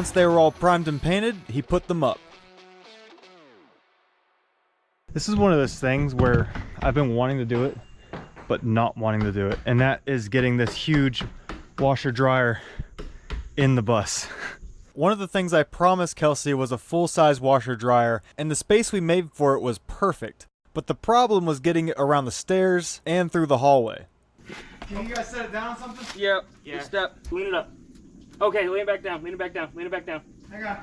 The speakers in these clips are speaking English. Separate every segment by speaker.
Speaker 1: Once they were all primed and painted, he put them up. This is one of those things where I've been wanting to do it, but not wanting to do it. And that is getting this huge washer dryer in the bus. One of the things I promised Kelsey was a full-size washer dryer, and the space we made for it was perfect. But the problem was getting it around the stairs and through the hallway. Can you guys set it down or something?
Speaker 2: Yep. Yeah. Step. Lean it up. Okay, lean it back down. Lean it back down. Lean it back down.
Speaker 1: Hang on.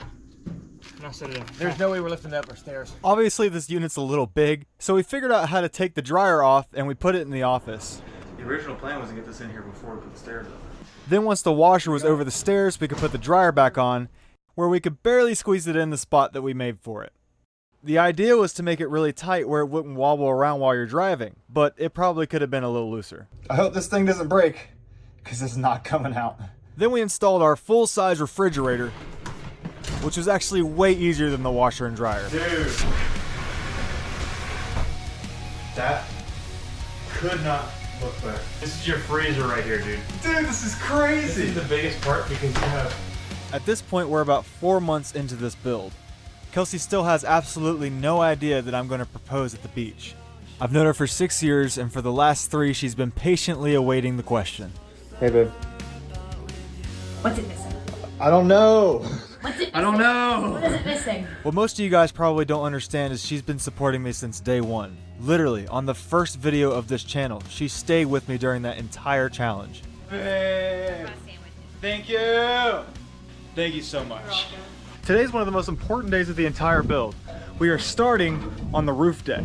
Speaker 2: Now set it in.
Speaker 3: There's no way we're lifting it up our stairs.
Speaker 1: Obviously this unit's a little big, so we figured out how to take the dryer off and we put it in the office.
Speaker 4: The original plan was to get this in here before we put the stairs up.
Speaker 1: Then once the washer was over the stairs, we could put the dryer back on, where we could barely squeeze it in the spot that we made for it. The idea was to make it really tight where it wouldn't wobble around while you're driving, but it probably could have been a little looser.
Speaker 3: I hope this thing doesn't break, because it's not coming out.
Speaker 1: Then we installed our full-size refrigerator, which was actually way easier than the washer and dryer.
Speaker 4: Dude. That could not look better. This is your freezer right here, dude.
Speaker 1: Dude, this is crazy!
Speaker 4: This is the biggest part because you have...
Speaker 1: At this point, we're about 4 months into this build. Kelsey still has absolutely no idea that I'm going to propose at the beach. I've known her for 6 years, and for the last 3, she's been patiently awaiting the question.
Speaker 3: Hey, babe.
Speaker 5: What's it missing?
Speaker 3: I don't know.
Speaker 5: What's it missing?
Speaker 2: I don't know.
Speaker 5: What is it missing?
Speaker 1: What most of you guys probably don't understand is she's been supporting me since day one. Literally, on the first video of this channel, she stayed with me during that entire challenge.
Speaker 3: Babe. Thank you. Thank you so much.
Speaker 1: Today's one of the most important days of the entire build. We are starting on the roof deck.